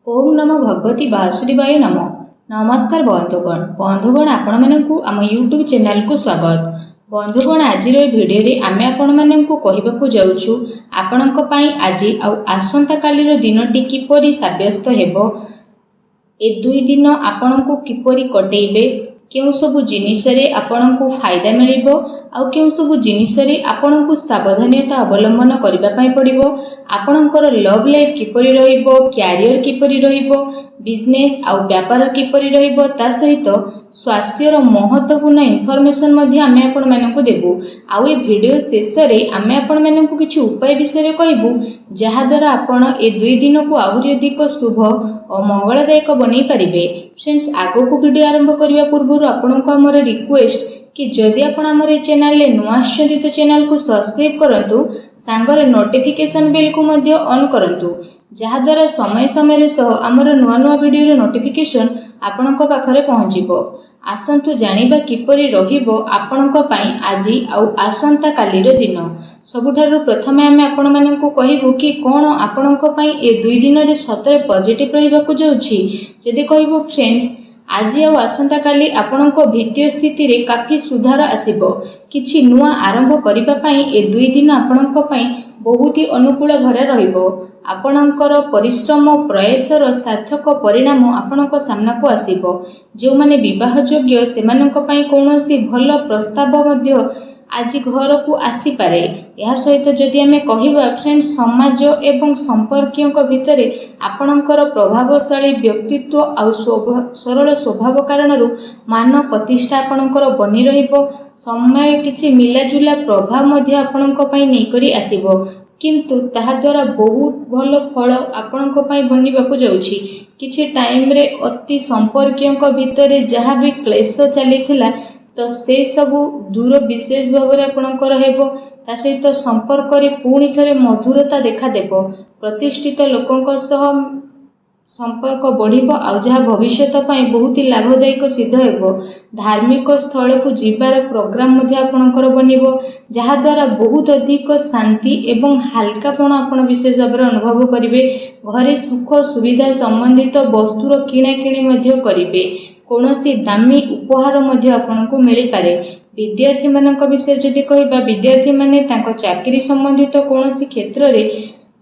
ओम नमो भगवती वासुदेवाय नमो। नमस्कार बंधुगण आपण मानकु आम यूट्यूब चैनल को स्वागत। बंधुगण आज भिडियो रे आमे आपण मानकु कहिबाकु जाउछु आपणक पई आज आसंता कालीर दिनटी किपरि साब्यस्त हेबो, ए दुई दिन आपणकु किपरि कटेइबे, केउ सबु जिनिस रे आपणकु फायदा मिलिबो आउ केउ सबु जिनिस रे आपणकु सावधानता अवलंबन करबा पई पड़िबो, आपणकर लव लाइफ किपरि रहिबो, कैरियर किपरि रहिबो, बिजनेस आउ व्यापार किपरि रहिबो, ता सहित स्वास्थ्यर महत्वपूर्ण इनफॉरमेशन मध्ये आमे आपण मानकु देबु। आउ ए वीडियो शेष रे आमे आपण मानकु किछि उपाय विषय कहबु जहा द्वारा आपण ए दुई दिन को आहुरी अधिक शुभ और मंगलदायक बनै परिबे। फ्रेंड्स, आगो को वीडियो आरंभ करिया पूर्व आपनको हमर रिक्वेस्ट कि जदि आपण हमर ए चैनल ले नुआ आछथि तो चैनल को सब्सक्राइब करंतु, सांगरे नोटिफिकेशन बेल को मध्ये ऑन करंतु, जहा द्वारा समय समय सह हमर नुआ नुआ वीडियो रो नोटिफिकेशन आपणक पाखरे पहुंचिबो। आसंतु जानिबा किपरि रहिबो आपणक पई आजि आउ आसंता कालीर दिन। सबुठारु प्रथमे आमे आपण मानकु कहिबु कि कोन आपणक पई ए दुई दिन रे सतरे पॉजिटिव रहिबाकु जाउछि। जदि कहिबु फ्रेंड्स, आज आउ आसंता काली आपणक वित्तीय स्थिति रे काफी सुधार आसीबो। किछि नुआ आरंभ करिबा पई ए दुई दिन आपणक पई बहुत ही अनुकूल भरे रहिबो। आपणकर परिश्रम प्रयासर सार्थक परिणाम आपणक सामना को आसीबो। जो माने विवाह योग्य सेमानक पई कोनोसी भल प्रस्ताव मध्य आज घर को आसी पारे। यह सहित जदि आमे कहिबा फ्रेंड्स, समाज एवं संपर्कियों भितर आपणकर प्रभावशाली व्यक्तित्व आउ सरल स्वभाव कारण मान प्रतिष्ठा आपणकर बनी रहिबो। समय किछि मिलाजुला प्रभाव मध्य आपणक पई नै करी आसीबो, किंतु ताहा द्वारा बहुत भल फल आपणक पई बनिबाकु जाउछि। किछि टाइम रे अति संपर्कियों भितर जहा भी क्लेश चलीथिला तो से सबु दूर विशेष भाव में आपणकर हेबो। ता सहित संपर्क रे पुणी थरे मधुरता देखा देबो। प्रतिष्ठित लोकंक सह संपर्क बढ़िबो आउ जहा भविष्यत पई बहुत ही लाभदायक सिद्ध हेबो। धार्मिक स्थल को जीवार प्रोग्राम मध्ये आपणकर बनिबो, जहा द्वारा बहुत अधिक शांति एवं हल्कापन आपण विशेष भाव में अनुभव करिवे। घरे सुख सुविधा संबंधित वस्तुर किणा किणी मध्ये करिवे। कोनोसी दामी उपहार मध्ये आपनको मिली पारे। विद्यार्थी मानक विषय जदि कहिबा, विद्यार्थी माने तांको चाकरी संबंधित कोनोसी क्षेत्र रे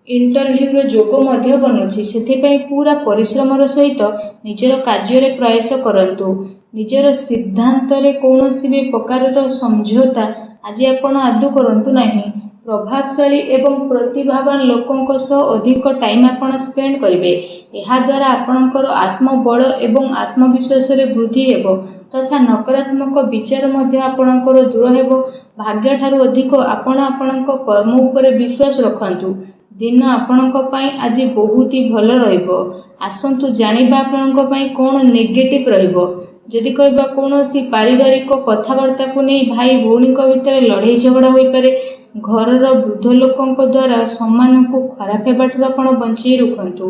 इंटरव्यू रो जोग मध्ये बनुछि। सेथि पई पूरा परिश्रम सहित निजर कार्य रे प्रयास करंतु। निजर सिद्धांत रे कोनोसी भी प्रकार रो समझौता आज आपण आदु करंतु नाही। प्रभावशाली एवं प्रतिभावान लोकों सह अधिक टाइम आपण स्पेंड करिवे। एहा द्वारा आपणकर आत्मबल एवं आत्मविश्वास रे वृद्धि हेबो तथा नकारात्मक विचार मध्ये आपणकर दूर हेबो। भाग्य ठारू अधिक आपण आपणक कर्म उपरे विश्वास रखंतु। दिन आपणक पई आज बहुत ही भल रहिबो। आसंतु जानिबा आपणक पई कोन नेगेटिव रहिबो। जदि कहबा कोनोसी पारिवारिक कथावार्ता को नै भाई भौणी भितर लड़ाई झगड़ा होई पारे। घरर वृद्ध लोकों द्वारा सम्मान को खराब हेबाटू आपण बंचई रखंतु।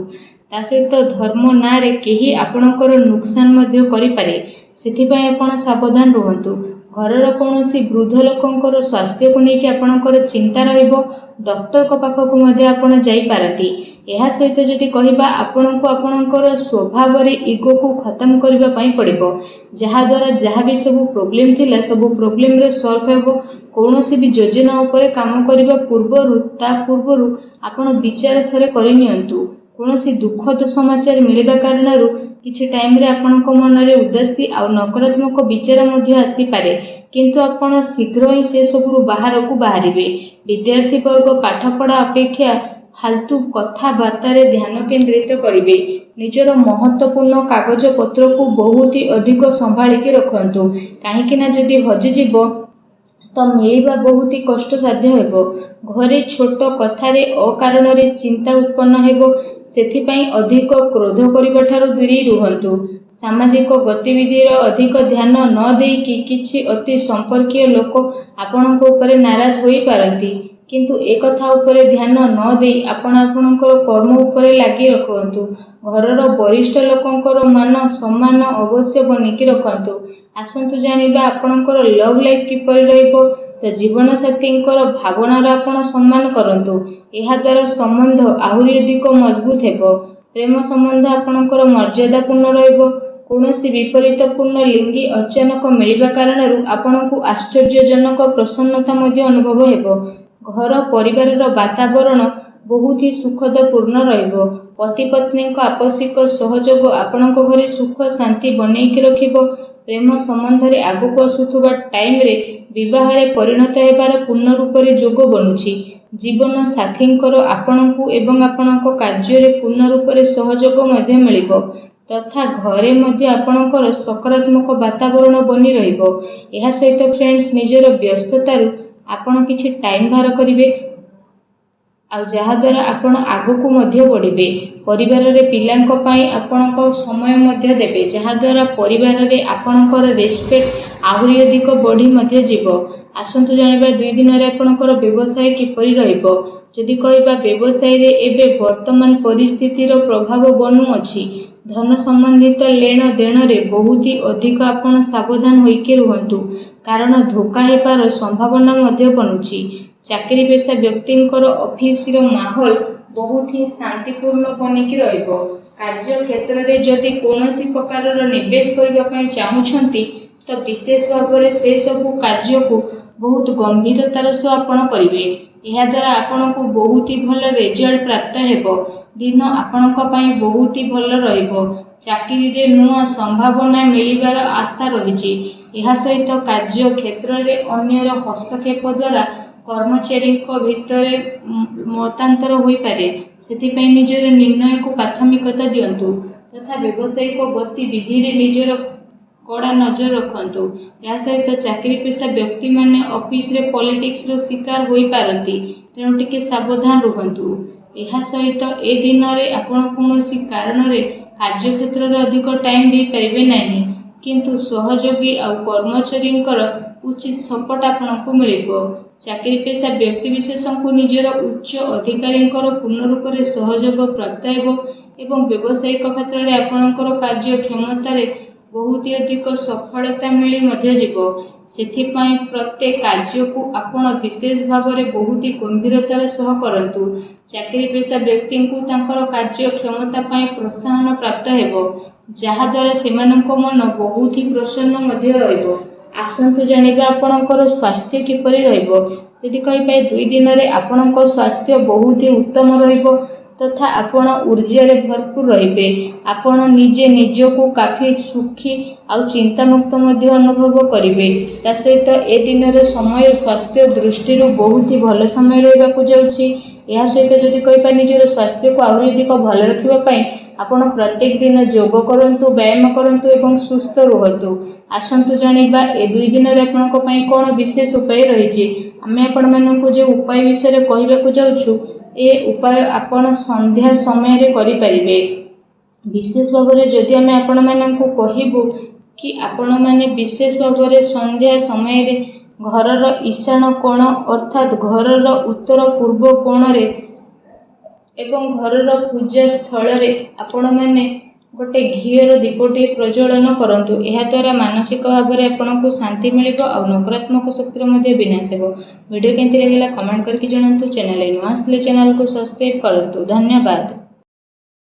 ता सहित धर्म ना रे केही आपणकर नुकसान मध्ये करि पारे, सेथि पई आपण सावधान रहंतु। घरर कोनोसी वृद्ध लोकों स्वास्थ्य को लेके आपणकर चिंता रहिबो। डॉक्टर को पाखक मध्ये आपण जाई पारती। एहा सहित जदि कहिबा आपणको आपणकर स्वभाव रे ईगो को खत्म करबा पई पड़िबो, जहा द्वारा जहा भी सब प्रॉब्लम थिला सब प्रॉब्लम रे सॉल्व हेबो। कोनोसी भी योजना उपरे काम करबा पूर्वरु आपण विचार थरे करि नियंतु। कोनोसी दुखद समाचार मिलिबा कारणरु किछि टाइम रे आपणको मन रे उदासी आ नकारात्मक विचार मध्ये आसी पारे, किंतु आपण शीघ्र ही से सबरु बाहर को बाहरिबे। विद्यार्थी वर्ग पाठपढ़ा अपेक्षा फालतू कथाबार्ता रे ध्यान केंद्रित करिवे। निजर महत्वपूर्ण कागज पत्र को बहुत ही अधिक संभाली के रखंतु, काहेकि ना जदि हजि जीवो तो मिलिबा बहुत ही कष्ट साध्य हेबो। घरे छोट कथा रे अकारण रे चिंता उत्पन्न हेबो, सेथि पई अधिक क्रोध करिबा ठारू दूरी रुहंतु। सामाजिक गतिविधि रो अधिक ध्यान न देई कि किछि अति संपर्कीय लोक आपणक उपरे नाराज होई पारंती, किंतु एक कथा उपरे ध्यान न देई आपण आपणकर कर्म उपरे लागि रखंतु। घरर वरिष्ठ लोकंकर मान सम्मान अवश्य बनिकी रखंतु। आसंतु जानिबा आपणकर लव लाइफ किपरि रहिबो। तो जीवन साथींकर भावनार आपण सम्मान करंतु। एहा द्वारा संबंध आहुरी अधिक मजबूत हेबो। ପ୍ରେମ ସମ୍ବନ୍ଧ ଆପଣଙ୍କର ମର୍ଯ୍ୟାଦାପୂର୍ଣ୍ଣ ରହିବ। କୌଣସି ବିପରୀତପୂର୍ଣ୍ଣ ଲିଙ୍ଗୀ ଅଚାନକ ମିଳିବା କାରଣରୁ ଆପଣଙ୍କୁ ଆଶ୍ଚର୍ଯ୍ୟଜନକ ପ୍ରସନ୍ନତା ମଧ୍ୟ ଅନୁଭବ ହେବ। ଘର ପରିବାରର ବାତାବରଣ ବହୁତ ହି ସୁଖଦପୂର୍ଣ୍ଣ ରହିବ। ପତି ପତ୍ନୀଙ୍କ ଆପୋଷିକ ସହଯୋଗ ଆପଣଙ୍କ ଘରେ ସୁଖ ଶାନ୍ତି ବନେଇକି ରଖିବ। ପ୍ରେମ ସମ୍ବନ୍ଧରେ ଆଗକୁ ଆସୁଥିବା ଟାଇମରେ ବିବାହରେ ପରିଣତ ହେବାର ପୂର୍ଣ୍ଣ ରୂପରେ ଯୋଗ ବନୁଛି। ଜୀବନ ସାଥୀଙ୍କର ଆପଣଙ୍କୁ ଏବଂ ଆପଣଙ୍କ କାର୍ଯ୍ୟରେ ପୂର୍ଣ୍ଣ ରୂପରେ ସହଯୋଗ ମଧ୍ୟ ମିଳିବ ତଥା ଘରେ ମଧ୍ୟ ଆପଣଙ୍କର ସକାରାତ୍ମକ ବାତାବରଣ ବନି ରହିବ। ଏହା ସହିତ ଫ୍ରେଣ୍ଡସ୍, ନିଜର ବ୍ୟସ୍ତତାରୁ ଆପଣ କିଛି ଟାଇମ ବାହାର କରିବେ ଆଉ ଯାହାଦ୍ୱାରା ଆପଣ ଆଗକୁ ମଧ୍ୟ ବଢ଼ିବେ। ପରିବାରରେ ପିଲାଙ୍କ ପାଇଁ ଆପଣଙ୍କ ସମୟ ମଧ୍ୟ ଦେବେ, ଯାହାଦ୍ୱାରା ପରିବାରରେ ଆପଣଙ୍କର ରେସ୍ପେକ୍ଟ ଆହୁରି ଅଧିକ ବଢ଼ି ମଧ୍ୟ ଯିବ। ଆସନ୍ତୁ ଜାଣିବା 2 ଦିନରେ ଆପଣଙ୍କର ବ୍ୟବସାୟ କିପରି ରହିବ। ଯଦି କହିବା ବ୍ୟବସାୟରେ ଏବେ ବର୍ତ୍ତମାନ ପରିସ୍ଥିତିର ପ୍ରଭାବ ବନୁଅଛି। ଧନ ସମ୍ବନ୍ଧିତ ଲେଣ ଦେଣରେ ବହୁତ ଅଧିକ ଆପଣ ସାବଧାନ ହୋଇକି ରୁହନ୍ତୁ, କାରଣ ଧୋକା ହେବାର ସମ୍ଭାବନା ମଧ୍ୟ ବନୁଛି। ଚାକିରି ପେଶା ବ୍ୟକ୍ତିଙ୍କର ଅଫିସର ମାହୋଲ ବହୁତ ହିଁ ଶାନ୍ତିପୂର୍ଣ୍ଣ ବନିକି ରହିବ। କାର୍ଯ୍ୟକ୍ଷେତ୍ରରେ ଯଦି କୌଣସି ପ୍ରକାରର ନିବେଶ କରିବା ପାଇଁ ଚାହୁଁଛନ୍ତି ତ ବିଶେଷ ଭାବରେ ସେସବୁ କାର୍ଯ୍ୟକୁ ବହୁତ ଗମ୍ଭୀରତାର ସହ ଆପଣ କରିବେ। ଏହାଦ୍ୱାରା ଆପଣଙ୍କୁ ବହୁତ ହି ଭଲ ରେଜଲ୍ଟ ପ୍ରାପ୍ତ ହେବ। ଦିନ ଆପଣଙ୍କ ପାଇଁ ବହୁତ ହି ଭଲ ରହିବ। ଚାକିରିରେ ନୂଆ ସମ୍ଭାବନା ମିଳିବାର ଆଶା ରହିଛି। ଏହା ସହିତ କାର୍ଯ୍ୟକ୍ଷେତ୍ରରେ ଅନ୍ୟର ହସ୍ତକ୍ଷେପ ଦ୍ୱାରା କର୍ମଚାରୀଙ୍କ ଭିତରେ ମତାନ୍ତର ହୋଇପାରେ। ସେଥିପାଇଁ ନିଜର ନିର୍ଣ୍ଣୟକୁ ପ୍ରାଥମିକତା ଦିଅନ୍ତୁ ତଥା ବ୍ୟବସାୟିକ ଗତିବିଧିରେ ନିଜର କଡ଼ା ନଜର ରଖନ୍ତୁ। ଏହା ସହିତ ଚାକିରି ପେଶା ବ୍ୟକ୍ତିମାନେ ଅଫିସରେ ପଲିଟିକ୍ସର ଶିକାର ହୋଇପାରନ୍ତି, ତେଣୁ ଟିକେ ସାବଧାନ ରୁହନ୍ତୁ। ଏହା ସହିତ ଏ ଦିନରେ ଆପଣ କୌଣସି କାରଣରେ କାର୍ଯ୍ୟକ୍ଷେତ୍ରରେ ଅଧିକ ଟାଇମ ଦେଇପାରିବେ ନାହିଁ, କିନ୍ତୁ ସହଯୋଗୀ ଆଉ କର୍ମଚାରୀଙ୍କର ଉଚିତ ସପୋର୍ଟ ଆପଣଙ୍କୁ ମିଳିବ। ଚାକିରି ପେଶା ବ୍ୟକ୍ତିବିଶେଷଙ୍କୁ ନିଜର ଉଚ୍ଚ ଅଧିକାରୀଙ୍କର ପୂର୍ଣ୍ଣ ରୂପରେ ସହଯୋଗ ପ୍ରାପ୍ତ ହେବ ଏବଂ ବ୍ୟବସାୟିକ କ୍ଷେତ୍ରରେ ଆପଣଙ୍କର କାର୍ଯ୍ୟକ୍ଷମତାରେ ବହୁତ ଅଧିକ ସଫଳତା ମିଳି ମଧ୍ୟ ଯିବ। ସେଥିପାଇଁ ପ୍ରତ୍ୟେକ କାର୍ଯ୍ୟକୁ ଆପଣ ବିଶେଷ ଭାବରେ ବହୁତ ଗମ୍ଭୀରତାର ସହ କରନ୍ତୁ। ଚାକିରି ପେଶା ବ୍ୟକ୍ତିଙ୍କୁ ତାଙ୍କର କାର୍ଯ୍ୟକ୍ଷମତା ପାଇଁ ପ୍ରୋତ୍ସାହନ ପ୍ରାପ୍ତ ହେବ, ଯାହାଦ୍ୱାରା ସେମାନଙ୍କ ମନ ବହୁତ ହି ପ୍ରସନ୍ନ ମଧ୍ୟ ରହିବ। ଆସନ୍ତୁ ଜାଣିବା ଆପଣଙ୍କର ସ୍ୱାସ୍ଥ୍ୟ କିପରି ରହିବ। ଯଦି କହିବେ 2 ଦିନରେ ଆପଣଙ୍କ ସ୍ୱାସ୍ଥ୍ୟ ବହୁତ ହି ଉତ୍ତମ ରହିବ ତଥା ଆପଣ ଊର୍ଜାରେ ଭରପୁର ରହିବେ। ଆପଣ ନିଜେ ନିଜକୁ କାଫି ସୁଖୀ ଆଉ ଚିନ୍ତାମୁକ୍ତ ମଧ୍ୟ ଅନୁଭବ କରିବେ। ତା ସହିତ ଏ ଦିନର ସମୟ ସ୍ୱାସ୍ଥ୍ୟ ଦୃଷ୍ଟିରୁ ବହୁତ ହି ଭଲ ସମୟ ରହିବାକୁ ଯାଉଛି। ଏହା ସହିତ ଯଦି କହିବା ନିଜର ସ୍ୱାସ୍ଥ୍ୟକୁ ଆହୁରି ଅଧିକ ଭଲ ରଖିବା ପାଇଁ ଆପଣ ପ୍ରତ୍ୟେକ ଦିନ ଯୋଗ କରନ୍ତୁ, ବ୍ୟାୟାମ କରନ୍ତୁ ଏବଂ ସୁସ୍ଥ ରୁହନ୍ତୁ। ଆସନ୍ତୁ ଜାଣିବା ଏ 2 ଦିନରେ ଆପଣଙ୍କ ପାଇଁ କ'ଣ ବିଶେଷ ଉପାୟ ରହିଛି। ଆମେ ଆପଣମାନଙ୍କୁ ଯେଉଁ ଉପାୟ ବିଷୟରେ କହିବାକୁ ଯାଉଛୁ, ଏ ଉପାୟ ଆପଣ ସନ୍ଧ୍ୟା ସମୟରେ କରିପାରିବେ। ବିଶେଷ ଭାବରେ ଯଦି ଆମେ ଆପଣମାନଙ୍କୁ କହିବୁ କି ଆପଣମାନେ ବିଶେଷ ଭାବରେ ସନ୍ଧ୍ୟା ସମୟରେ ଘରର ଈଶାନ କୋଣ ଅର୍ଥାତ୍ ଘରର ଉତ୍ତର ପୂର୍ବ କୋଣରେ ଏବଂ ଘରର ପୂଜା ସ୍ଥଳରେ ଆପଣମାନେ ଗୋଟେ ଘିଅର ଦୀପଟିଏ ପ୍ରଜ୍ୱଳନ କରନ୍ତୁ। ଏହାଦ୍ୱାରା ମାନସିକ ଭାବରେ ଆପଣଙ୍କୁ ଶାନ୍ତି ମିଳିବ ଆଉ ନକାରାତ୍ମକ ଶକ୍ତିର ମଧ୍ୟ ବିନାଶ ହେବ। ଭିଡ଼ିଓ କେମିତି ଲାଗିଲା କମେଣ୍ଟ କରିକି ଜଣାନ୍ତୁ। ଚ୍ୟାନେଲରେ ନୂଆ ଆସିଥିଲେ ଚ୍ୟାନେଲକୁ ସବସ୍କ୍ରାଇବ୍ କରନ୍ତୁ। ଧନ୍ୟବାଦ।